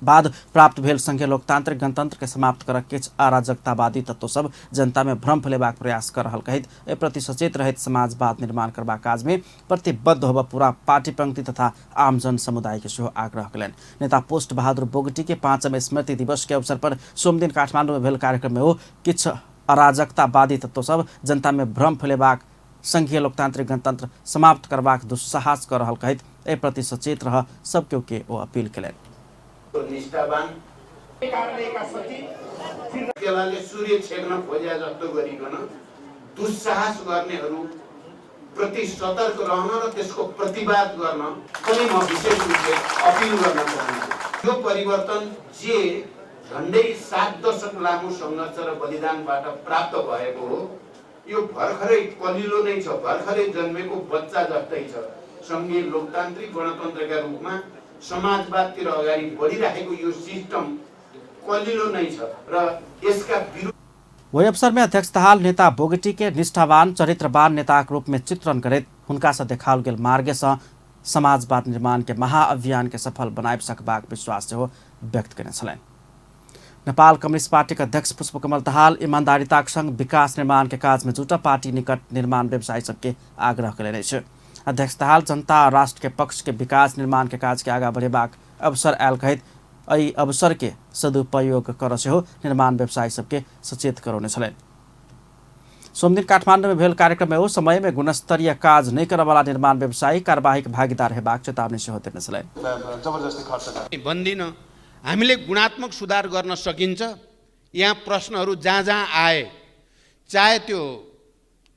बाद प्राप्त भेल संघीय लोकतांत्रिक गणतंत्र के समाप्त कर किछ अराजकतावादी तत्व सब जनता में भ्रम फैलेबाक प्रयास कर रहल कहित ए प्रति सचेत रहित समाजवाद निर्माण करबा काज में प्रतिबद्ध होब पूरा पार्टी पंक्ति तथा आम जन समुदाय के सेहो आग्रह कलन। नेता पोस्ट बहादुर बोगटी के 5वें स्मृति दिवस के अवसर पर सोमदिन काठमाडौँ में भेल कार्यक्रम में हो किछ अराजकतावादी तत्व सब जनता में भ्रम फैलेबाक संघीय लोकतांत्रिक गणतंत्र समाप्त करबाक दुस्साहस कर रहल कहित ए प्रति सचेत रह सबके के ओ अपील कलन। निष्ठावान कारणले सचिव केलाले सूर्य छेक्न खोजे जस्तो गरिकन दुस्साहस गर्नेहरू प्रति सतर्क रहन र त्यसको प्रतिवाद गर्न पनि म विशेष रूपले अपील गर्न चाहन्छु। यो परिवर्तन जे झन्डै 7 दशक लामो सङ्घर्ष र बलिदानबाट प्राप्त भएको हो, यो भर्खरै कलिलो नै छ, भर्खरै जन्मेको बच्चा जस्तै छ। सङ्घीय लोकतान्त्रिक गणतन्त्रका रूपमा समाजवादतिर अगाडि बढिरहेको यो सिस्टम कलिलो नै छ र यसका विरुद्ध। वही अवसर में अध्यक्ष दाहाल नेता बोगटी के निष्ठावान चरित्रवान नेता के रूप में चित्रण करत हुनका से देखाओल गेल मार्ग से समाजवाद निर्माण के महाअभियान के सफल बनाए सकबाक विश्वास सेहो व्यक्त करने छलनि। नेपाल कम्युनिस्ट पार्टी के अध्यक्ष पुष्पकमल दाहाल ईमानदारिता संग विकास निर्माण के काज में जुटा पार्टी निकट निर्माण व्यवसायी सबके आग्रह करेने छे। अध्यक्ष दाहाल जनता और राष्ट्र के पक्ष के विकास निर्माण के काज के आगा बढ़ेबाक अवसर आयल कहत एहि अवसर के सदुपयोग कर सेहो निर्माण व्यवसायी सबके सचेत करौने छलनि। सोमदिन काठमाडौँ में भेल कार्यक्रम में ओ समय में गुणस्तरीय काज नहीं करे वाला निर्माण व्यवसायी कार्यवाही भागीदार हेबाक चेतावनी सेहो दिने छलनि। जबरजस्ती खर्च भन्दिन, हामीले गुणात्मक सुधार गर्न सकिन्छ। यहाँ प्रश्नहरू जहाँ जहाँ आए, चाहे त्यो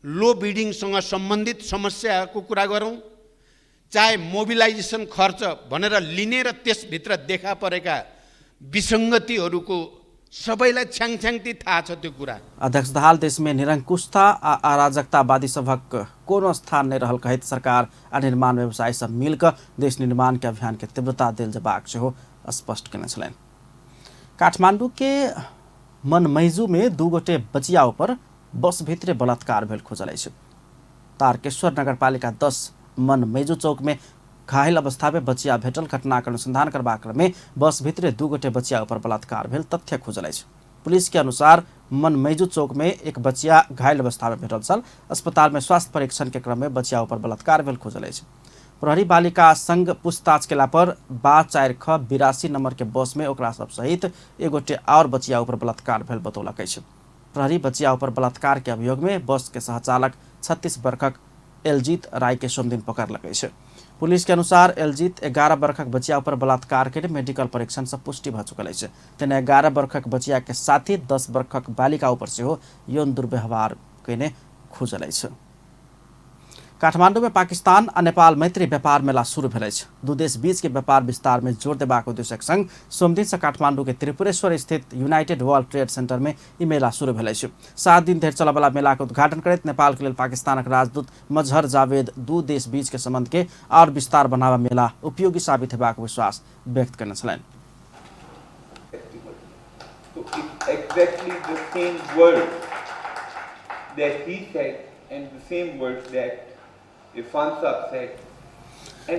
लो बिडिङसँग सम्बन्धित समस्याको कुरा गरौँ, चाहे मोबिलाइजेसन खर्च भनेर लिने र त्यसभित्र देखा परेका विसङ्गतिहरूको सबैलाई छ्याङछ्याङती थाहा छ त्यो कुरा। अध्यक्ष दाहाल देश में निरंकुशता आ अराजकतावादी सभक कोनो स्थान नहीं रहल कहत सरकार आ निर्माण व्यवसायी सब मिलकर देश निर्माण के अभियान के तीव्रता देल जबाक सेहो स्पष्ट केने छलनि। काठमाडौँ के मनमैजू में 2 गोटे बचिया पर बस भित्रे बलात्कार भेल खोजल अछि। तारकेश्वर नगरपालिका 10 मनमैजू चौक में घायल अवस्था में बचिया भेटल घटनाक अनुसंधान करबाक क्रम में बस भित्रे 2 गोटे बचिया पर बलात्कार भेल तथ्य खोजल अछि। पुलिस के अनुसार मनमैजू चौक में एक बचिया घायल अवस्था में भेटल छल। अस्पताल में स्वास्थ्य परीक्षण के क्रम में बचिया पर बलात्कार भेल खोजल अछि। प्रहरी बालिका संघ पूछताछ केला पर 4ख82 नंबर के बस में ओकरा सब सहित 1 गोटे और बचिया पर बलात्कार भेल बतौलक अछि। प्रहरी बचिया पर बलात्कार के अभियोग में बस के सहचालक 36 वर्षक एलजीत राय के सोमदिन पकड़लक अछि। पुलिस के अनुसार एलजीत 11 वर्षक बचिया पर बलात्कार के मेडिकल परीक्षण से पुष्टि भ चुकल अछि। तेने 11 वर्षक बचिया के साथी 10 वर्षक बालिका पर सेहो यौन दुर्व्यवहार केने खोजल अछि। काठमाडौँ में पाकिस्तान आ नेपाल मैत्री व्यापार मेला शुरू भेल अछि। 2 देश बीच के व्यापार विस्तार में जोर देबाक उद्देश्यक संग सोमदिन से काठमाडौँ के त्रिपुरेश्वर स्थित यूनाइटेड वर्ल्ड ट्रेड सेंटर में ई मेला शुरू भेल अछि। 7 दिन धरि चलय वाला मेला के उद्घाटन करैत नेपाल के लेल पाकिस्तानक राजदूत मजहर जावेद 2 देश बीच के संबंध के और विस्तार बनावा मेला उपयोगी साबित हेबाक विश्वास व्यक्त करने छलनि।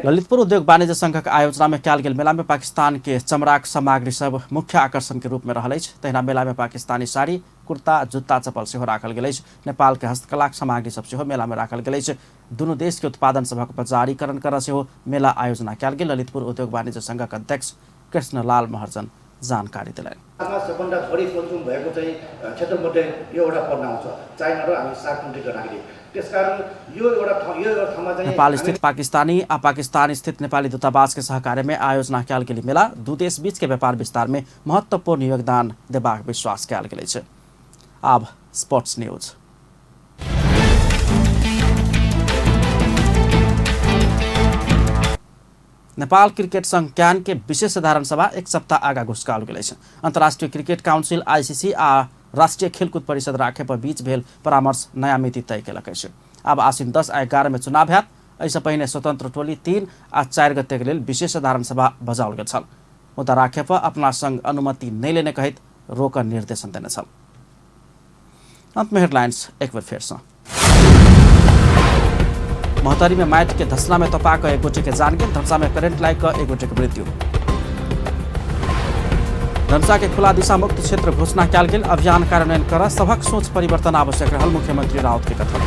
ललितपुर उद्योग वाणिज्य संघ के आयोजना में कयल गेल मेला में पाकिस्तान के चमड़ाक सामग्री सब मुख्य आकर्षण के रूप में रहल अछि। तहिना मेला में पाकिस्तानी साड़ी, कुर्ता, जुत्ता, चप्पल सेहो राखल गेल अछि। नेपाल के हस्तकला सामग्री सब सेहो मेला में राखल गेल अछि। दुनू देश के उत्पादन सभक बजारीकरण कर सेहो मेला आयोजना कयल गेल। ललितपुर उद्योग वाणिज्य संघ के अध्यक्ष कृष्णलाल महर्जन जानकारी दिलाए। सबभन्दा बढी कन्ज्युम भएको चाहिँ क्षेत्रमध्ये यो एउटा पर्न आउँछ, चाइना र हामी 7 कन्ट्रीको राख्दै। त्यसकारण यो एउटा ठाउँमा चाहिँ नेपाल स्थित पाकिस्तानी आ पाकिस्तान स्थित नेपाली दूतावास के सहकार्य में आयोजना कयल गेल मेला 2 देश बीच के व्यापार विस्तार में महत्वपूर्ण योगदान देबाक विश्वास कयल गेल अछि। अब स्पोर्ट्स न्यूज। नेपाल क्रिकेट संघ क्यान के विशेष साधारण सभा 1 सप्ताह आगा घुस्काल गेल अछि। अंतर्राष्ट्रीय क्रिकेट काउंसिल ICC आ राष्ट्रीय खेलकूद परिषद राखे पर बीच भेल परामर्श नया मिति तय केलक अछि। अब आसिन 10 आ 11 में चुनाव हैत। एहिसँ पहिने स्वतंत्र टोली 3 आ 4 गते के लेल विशेष साधारण सभा बजाओल गेल छल। मुदा राखे पर अपना संग अनुमति नहीं लेने कहत रोक निर्देशन देने छल। अंत में हेडलाइंस एक बार फिर से। महतरी में माइट के धसना में तपाक 1 गोटे के जान गेल। धनसा में करेंट लाग 1 गोटे के मृत्यु। धनसा के खुला दिशा मुक्त क्षेत्र घोषणा कयल गेल। अभियान कार्यान्वयन कर सबक सोच परिवर्तन आवश्यक रहल मुख्यमंत्री राउत के कथन।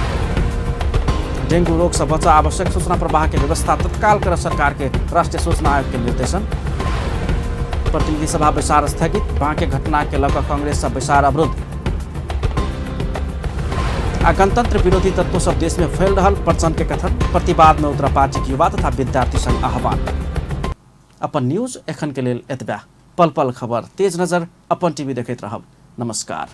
डेंगू रोग से बचाव आवश्यक सूचना प्रवाह के व्यवस्था तत्काल कर सरकार के राष्ट्रीय सूचना आयोग के निर्देशन। प्रतिनिधि सभा बैसार स्थगित। बांके घटना के लऽ कांग्रेस से बैसार अवरुद्ध। आ गणतंत्र विरोधी तत्व सब देश में फैल रहल प्रचंड के कथन। प्रतिवाद में उतरा पार्टी के युवा तथा विद्यार्थी संघ आह्वान। अपन न्यूज एखन के लेल एतबा। पल पल खबर तेज नजर अपन टीवी देखैत रहब। नमस्कार।